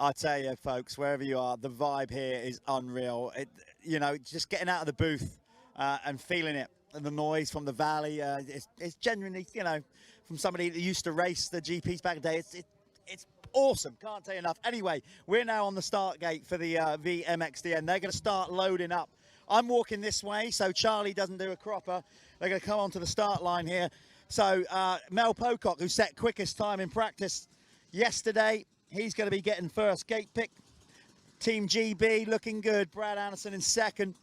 I tell you, folks, wherever you are, the vibe here is unreal. Just getting out of the booth and feeling it, and the noise from the valley. It's genuinely, from somebody that used to race the GPs back in the day, it's awesome. Can't tell you enough. Anyway, we're now on the start gate for the VMXdN. They're going to start loading up. I'm walking this way, so Charlie doesn't do a cropper. They're going to come onto the start line here. So Mel Pocock, who set quickest time in practice yesterday, he's going to be getting first gate pick. Team GB looking good. Brad Anderson in second.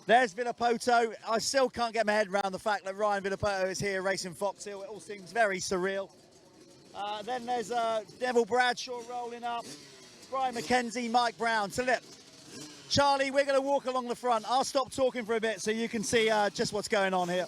There's Villopoto. I still can't get my head around the fact that Ryan Villopoto is here racing Fox Hill. It all seems very surreal. Then there's Neville Bradshaw rolling up. Brian McKenzie, Mike Brown. So look, Charlie, we're going to walk along the front. I'll stop talking for a bit so you can see just what's going on here.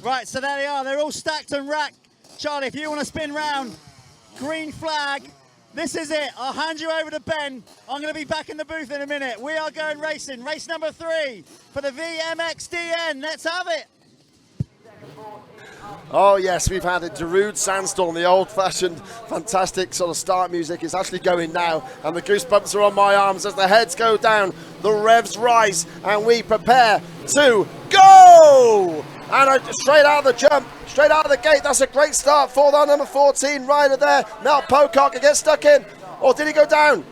Right, so there they are. They're all stacked and racked. Charlie, if you want to spin round, green flag. This is it. I'll hand you over to Ben. I'm going to be back in the booth in a minute. We are going racing. Race number 3 for the VMXdN. Let's have it. Oh yes, we've had a Darude sandstorm, the old-fashioned, fantastic sort of start music is actually going now, and the goosebumps are on my arms as the heads go down, the revs rise, and we prepare to go! And straight out of the jump, straight out of the gate, that's a great start for the number 14 rider there, Mel Pocock, gets stuck in, or did he go down?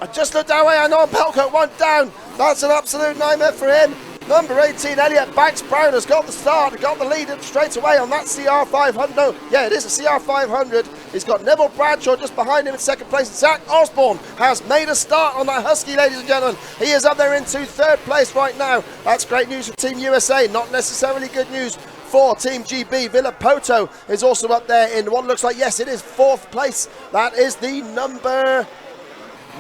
I just looked that way, I know Pocock went down, that's an absolute nightmare for him. Number 18, Elliot Banks-Brown has got the start, got the lead straight away on that CR500. No, yeah, it is a CR500. He's got Neville Bradshaw just behind him in second place. Zach Osborne has made a start on that Husky, ladies and gentlemen. He is up there into third place right now. That's great news for Team USA, not necessarily good news for Team GB. Villopoto is also up there in what looks like, yes, it is fourth place. That is the number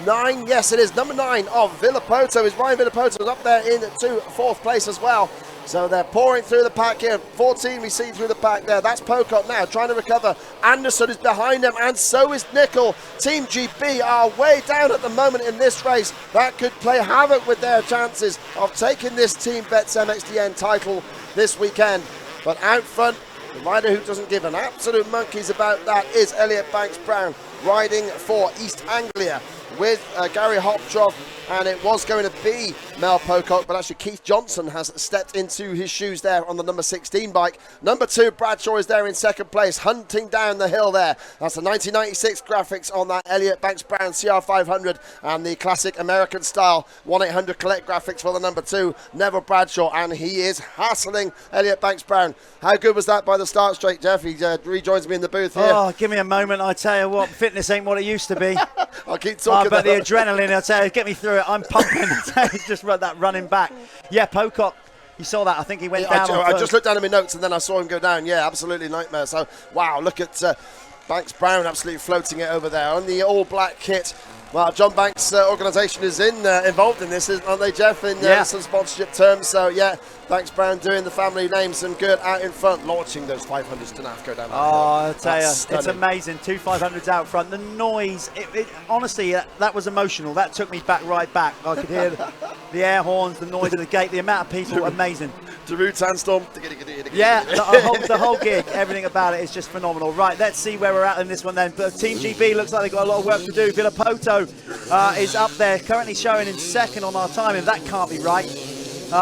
9, yes it is, number 9 of Villopoto is Ryan Villopoto is up there into fourth place as well. So they're pouring through the pack here. 14 we see through the pack there. That's Pocock now trying to recover. Anderson is behind them and so is Nicoll. Team GB are way down at the moment in this race. That could play havoc with their chances of taking this Team Bets MXdN title this weekend. But out front, the rider who doesn't give an absolute monkeys about that is Elliot Banks-Brown, riding for East Anglia with Gary Hoptroff, and it was going to be Mel Pocock, but actually Keith Johnson has stepped into his shoes there on the number 16 bike. Number 2, Bradshaw is there in second place, hunting down the hill there. That's the 1996 graphics on that Elliot Banks-Brown CR500 and the classic American style 1-800 collect graphics for the number 2, Neville Bradshaw, and he is hassling Elliot Banks-Brown. How good was that by the start straight, Jeff? He rejoins me in the booth here. Oh, give me a moment, I tell you what, fitness ain't what it used to be. I'll keep talking. But the adrenaline, I tell you, get me through it. I'm pumping. Just that running back. Yeah, Pocock, you saw that. I think he went down. I just looked down at my notes and then I saw him go down. Yeah, absolutely nightmare. So, wow, look at Banks-Brown absolutely floating it over there on the all-black kit. Well, John Banks' organisation is involved in this, aren't they, Jeff, in some sponsorship terms? So, yeah, Banks Brown doing the family names and good out in front, launching those 500s to go down. I tell you, it's amazing. 2 500s out front. The noise, honestly, that was emotional. That took me right back. I could hear the air horns, the noise of the gate, the amount of people, amazing. Darude Sandstorm. Yeah, the whole gig, everything about it is just phenomenal. Right, let's see where we're at in this one then. But Team GB looks like they've got a lot of work to do. Villopoto is up there, currently showing in second on our timing. That can't be right,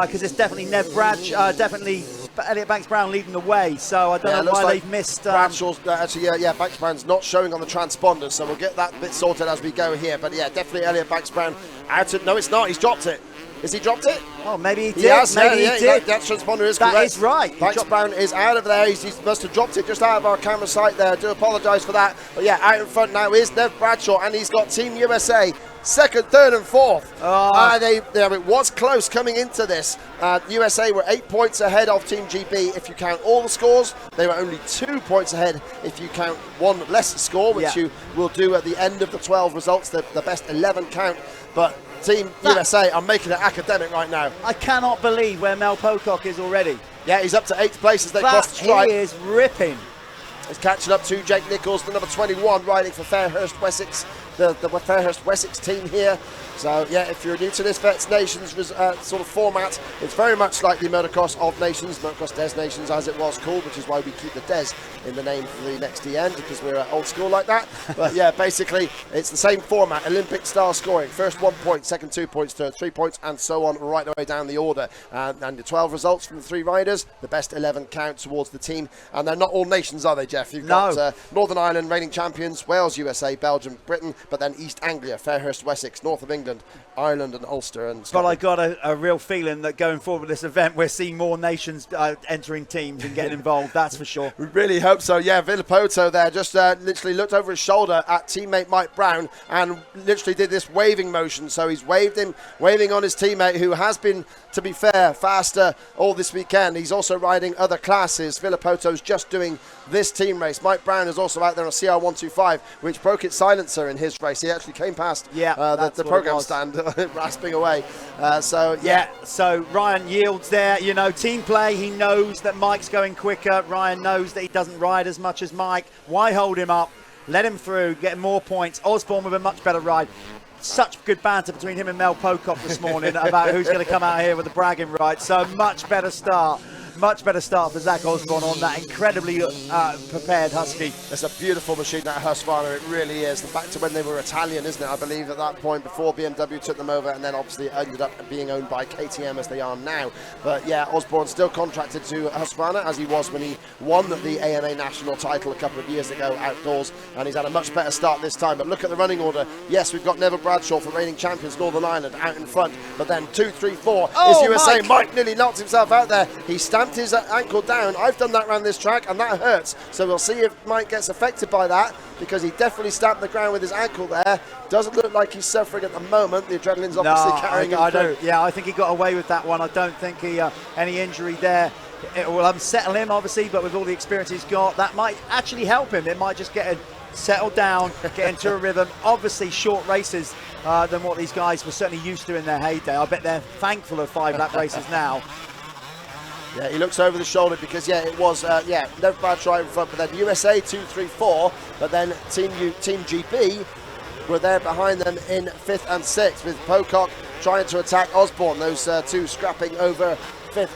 because it's definitely Nev Bradshaw, definitely Elliot Banks Brown leading the way. So I don't know why they've missed. Bradshaw's Banks Brown's not showing on the transponder, so we'll get that bit sorted as we go here. But yeah, definitely Elliot Banks Brown out. No, it's not. He's dropped it. Has he dropped it? Oh, maybe he did. He has, maybe he did. That transponder is correct. That is right. Banks Brown is out of there. He must have dropped it just out of our camera sight there. I do apologise for that. But yeah, out in front now is Nev Bradshaw, and he's got Team USA second, third and fourth. It was close coming into this. USA were 8 points ahead of Team GB if you count all the scores. They were only 2 points ahead if you count one less score, which you will do at the end of the 12 results, the best 11 count. But Team USA are making it academic right now. I cannot believe where Mel Pocock is already. Yeah, he's up to 8th place as they cross the stripe. He is ripping. He's catching up to Jake Nichols, the number 21, riding for Fairhurst Wessex, the Fairhurst Wessex team here. So yeah, if you're new to this Vets Nations sort of format, it's very much like the Motocross of Nations, Motocross Des Nations as it was called, which is why we keep the Des in the name for the VMXdN, because we're old school like that. But yeah, basically it's the same format, Olympic style scoring. First 1 point, second 2 points, third 3 points, and so on right the way down the order. And the 12 results from the 3 riders, the best 11 count towards the team. And they're not all nations, are they, Jeff? You've got Northern Ireland reigning champions, Wales, USA, Belgium, Britain, but then East Anglia, Fairhurst, Wessex, North of England, Ireland and Ulster and Scotland. But I got a real feeling that going forward with this event, we're seeing more nations entering teams and getting involved, that's for sure. We really hope so. Yeah, Villopoto there just literally looked over his shoulder at teammate Mike Brown and literally did this waving motion. So he's waving on his teammate, who has been, to be fair, faster all this weekend. He's also riding other classes. Villopoto's just doing this team race. Mike Brown is also out there on CR125, which broke its silencer in his race. He actually came past the program stand rasping away. So Ryan yields there. You know, team play. He knows that Mike's going quicker. Ryan knows that he doesn't ride as much as Mike. Why hold him up? Let him through, get more points. Osborne with a much better ride. Such good banter between him and Mel Pocock this morning about who's going to come out here with the bragging rights. So much better start. Much better start for Zach Osborne on that incredibly prepared Husky. It's a beautiful machine, that Husqvarna, it really is. The fact of when they were Italian, isn't it, I believe, at that point, before BMW took them over, and then obviously ended up being owned by KTM as they are now. But yeah, Osborne still contracted to Husqvarna, as he was when he won the AMA national title a couple of years ago outdoors, and he's had a much better start this time. But look at the running order. Yes, we've got Neville Bradshaw for reigning champions Northern Ireland out in front, but then 2, 3, 4 is USA. Mike nearly knocked himself out there. He stamped his ankle down. I've done that around this track and that hurts, so we'll see if Mike gets affected by that, because he definitely stamped the ground with his ankle there. Doesn't look like he's suffering at the moment. The adrenaline's obviously carrying him through. Yeah, I think he got away with that one. I don't think he any injury there. It will unsettle him obviously, but with all the experience he's got, that might actually help him. It might just get him settled down, get into a rhythm. Obviously short races than what these guys were certainly used to in their heyday. I bet they're thankful of 5-lap races now. Yeah, he looks over the shoulder because, it was, Nev Bradshaw in front, but then USA 2, 3, 4, but then Team GB were there behind them in 5th and 6th, with Pocock trying to attack Osborne, those two scrapping over 4th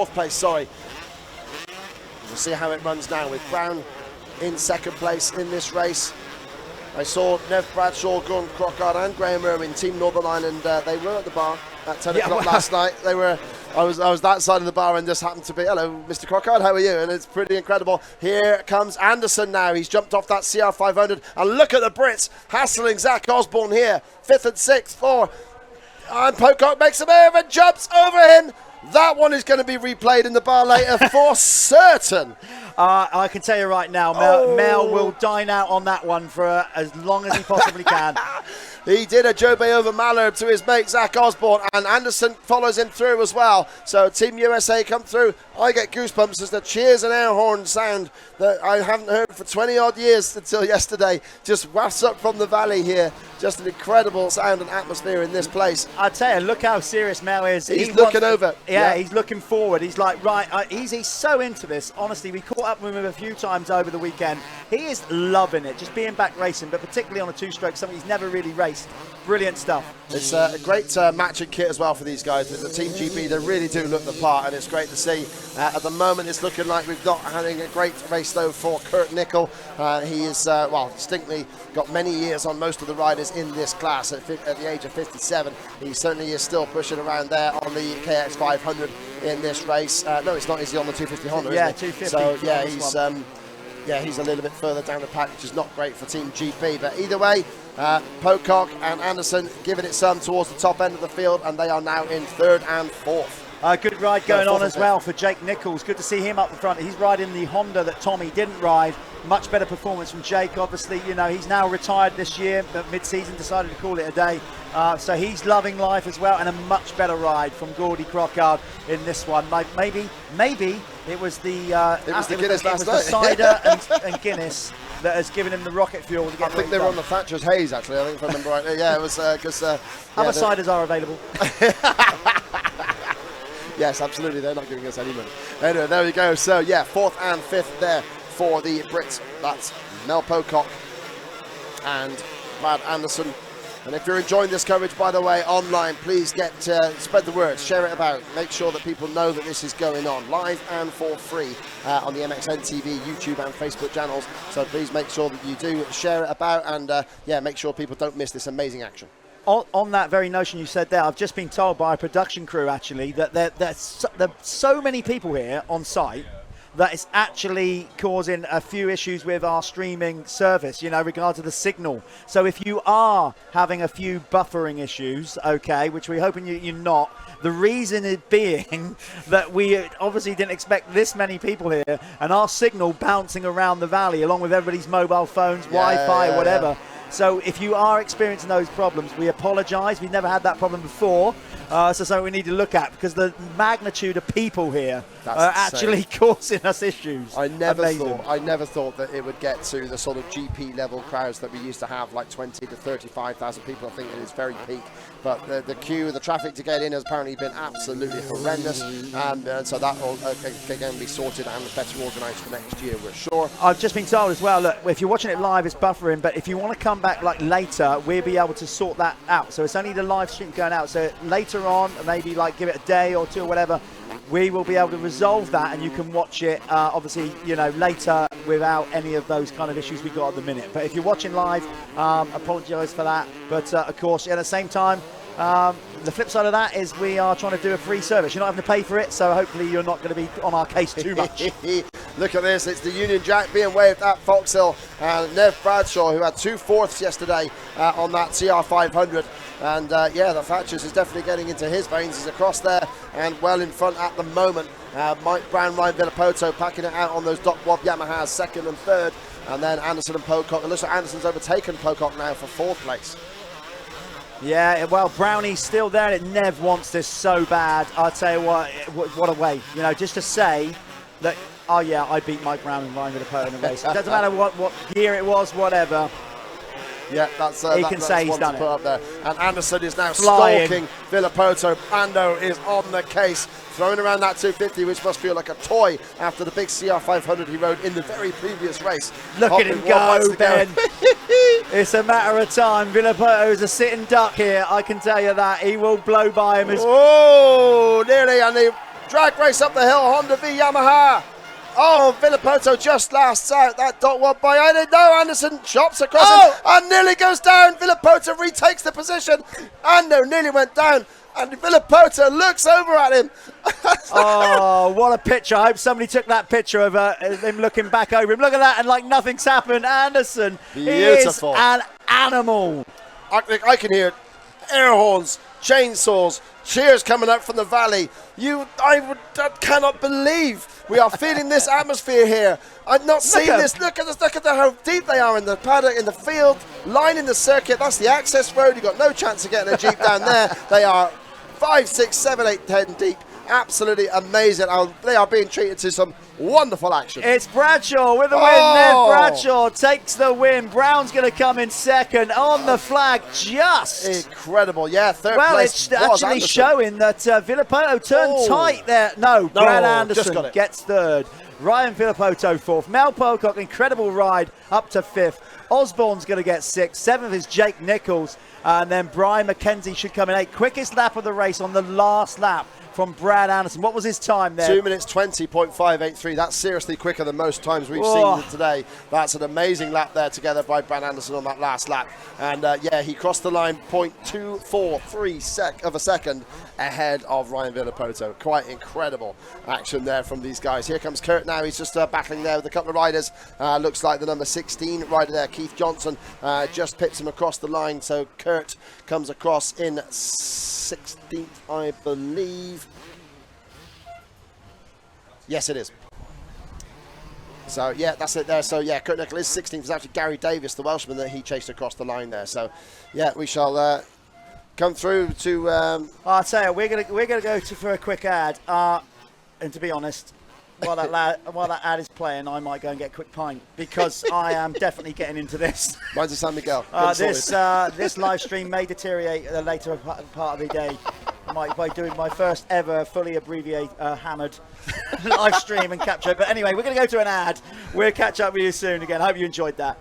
place, sorry. We'll see how it runs now with Brown in 2nd place in this race. I saw Nev Bradshaw, Gordon Crockard and Graeme Irwin, Team Northern Ireland. They were at the bar at 10 o'clock last night. They were. I was that side of the bar and just happened to be, hello, Mr. Crockard, how are you? And it's pretty incredible. Here comes Anderson now. He's jumped off that CR500. And look at the Brits hassling Zach Osborne here. 5th and 6th, 4. And Pocock makes a move and jumps over him. That one is going to be replayed in the bar later for certain. I can tell you right now, Mel will dine out on that one for as long as he possibly can. He did a Jobe over Mallard to his mate Zach Osborne, and Anderson follows him through as well. So Team USA come through. I get goosebumps as the cheers and air horn sound that I haven't heard for 20 odd years until yesterday just wafts up from the valley here. Just an incredible sound and atmosphere in this place. I tell you, look how serious Mel is. He's looking over. Yeah, he's looking forward. He's like, right, he's so into this. Honestly, we caught up with him a few times over the weekend. He is loving it, just being back racing, but particularly on a two-stroke, something he's never really raced. Brilliant stuff. It's a great matching kit as well for these guys. The Team GB, they really do look the part, and it's great to see. At the moment, it's looking like we've not having a great race, though, for Kurt Nicoll. He is, well, distinctly got many years on most of the riders in this class. At the age of 57, he certainly is still pushing around there on the KX 500 in this race. No, it's not. Is he on the 250 Honda? Yeah, isn't he? 250. So yeah, he's a little bit further down the pack, which is not great for Team GP. But either way, Pocock and Anderson giving it some towards the top end of the field, and they are now in third and fourth. Good ride going on as well for Jake Nichols. Good to see him up the front. He's riding the Honda that Tommy didn't ride. Much better performance from Jake. Obviously, you know, he's now retired this year, but mid-season decided to call it a day. So he's loving life as well, and a much better ride from Gordon Crockard in this one. Maybe it was the cider and Guinness that has given him the rocket fuel to get. I think they were on the Thatcher's Haze, actually. I think if I remember right. Yeah, it was because other ciders are available. Yes, absolutely. They're not giving us any money. Anyway, there we go. So yeah, fourth and fifth there for the Brits. That's Mel Pocock and Brad Anderson. And if you're enjoying this coverage, by the way, online, please spread the word, share it about, make sure that people know that this is going on live and for free on the VMXdN YouTube and Facebook channels. So please make sure that you do share it about, and yeah, make sure people don't miss this amazing action. On that very notion you said there, I've just been told by a production crew actually that there's so many people here on site that it's actually causing a few issues with our streaming service, you know, regard to the signal. So if you are having a few buffering issues, okay, which we're hoping you're not, the reason it being that we obviously didn't expect this many people here, and our signal bouncing around the valley along with everybody's mobile phones, Wi-Fi, whatever. Yeah. So if you are experiencing those problems, we apologise. We've never had that problem before. So something we need to look at, because the magnitude of people here are actually causing us issues. I never thought that it would get to the sort of GP level crowds that we used to have, like 20 to 35,000 people. I think it is very peak. But the queue, the traffic to get in has apparently been absolutely horrendous. And so that will again be sorted and better organised for next year, we're sure. I've just been told as well, look, if you're watching it live, it's buffering. But if you want to come back like later, we'll be able to sort that out. So it's only the live stream going out. So later on, maybe like give it a day or two or whatever, we will be able to resolve that, and you can watch it obviously, you know, later without any of those kind of issues we got at the minute. But if you're watching live, apologise for that. But of course, at the same time, the flip side of that is we are trying to do a free service. You're not having to pay for it, so hopefully you're not going to be on our case too much. Look at this, it's the Union Jack being waved at Foxhill, and Nev Bradshaw, who had 2 fourths yesterday on that CR500. And yeah, the Thatchers is definitely getting into his veins. He's across there and well in front at the moment. Mike Brown, Ryan Villopoto packing it out on those Doc Wob Yamahas, second and third. And then Anderson and Pocock. It looks like Anderson's overtaken Pocock now for fourth place. Yeah, well, Brownie's still there, and Nev wants this so bad. I'll tell you what a way. You know, just to say that, oh yeah, I beat Mike Brown and Ryan Villopoto in the race. It doesn't matter what year it was, whatever. Yeah, that's he can say he's done it. Put up there. And Anderson is now flying. stalking Villopoto. Brando is on the case, throwing around that 250, which must feel like a toy after the big CR500 he rode in the very previous race. Look at him go, Ben. It's a matter of time. Villopoto is a sitting duck here, I can tell you that. He will blow by him. Oh, nearly, and the drag race up the hill, Honda v Yamaha. Oh, Villopoto just lasts out that Doc Wob by. I didn't know. Anderson chops across him and nearly goes down. Villopoto retakes the position. Ando nearly went down, and Villopoto looks over at him. Oh, what a picture. I hope somebody took that picture of him looking back over him. Look at that, and like nothing's happened. Anderson is an animal. I can hear air horns, chainsaws, cheers coming up from the valley. I cannot believe we are feeling this atmosphere here. I've not seen this. Look at how deep they are in the paddock, in the field, lining the circuit. That's the access road. You've got no chance of getting a Jeep down there. They are 5, 6, 7, 8, 10 deep. Absolutely amazing. They are being treated to some wonderful action. It's Bradshaw with the win. Ned Bradshaw takes the win. Brown's going to come in second on the flag. Just incredible. Yeah, third well, place. Well, it's actually showing that Villopoto turned tight there. No, Brad Anderson gets third. Ryan Villopoto fourth. Mel Pocock, incredible ride up to fifth. Osborne's going to get sixth. Seventh is Jake Nichols. And then Brian McKenzie should come in eighth. Quickest lap of the race on the last lap from Brad Anderson. What was his time there? 2 minutes 20.583. That's seriously quicker than most times we've seen today. That's an amazing lap there together by Brad Anderson on that last lap. And yeah, he crossed the line 0.243 of a second ahead of Ryan Villopoto. Quite incredible action there from these guys. Here comes Kurt now. He's just battling there with a couple of riders. Looks like the number 16 rider there, Keith Johnson, just pips him across the line. So Kurt comes across in 16th, I believe. Yes, it is. So, yeah, that's it there. So, yeah, Kurt Nicoll is 16th. It's actually Gary Davies, the Welshman, that he chased across the line there. So, yeah, we shall come through to... I'll tell you, we're gonna go for a quick ad. And to be honest, while that ad is playing, I might go and get a quick pint because I am definitely getting into this. Mine's a San Miguel. This live stream may deteriorate at a later part of the day by doing my first ever fully abbreviated hammered live stream and capture. But anyway, we're going to go to an ad. We'll catch up with you soon again. Hope you enjoyed that.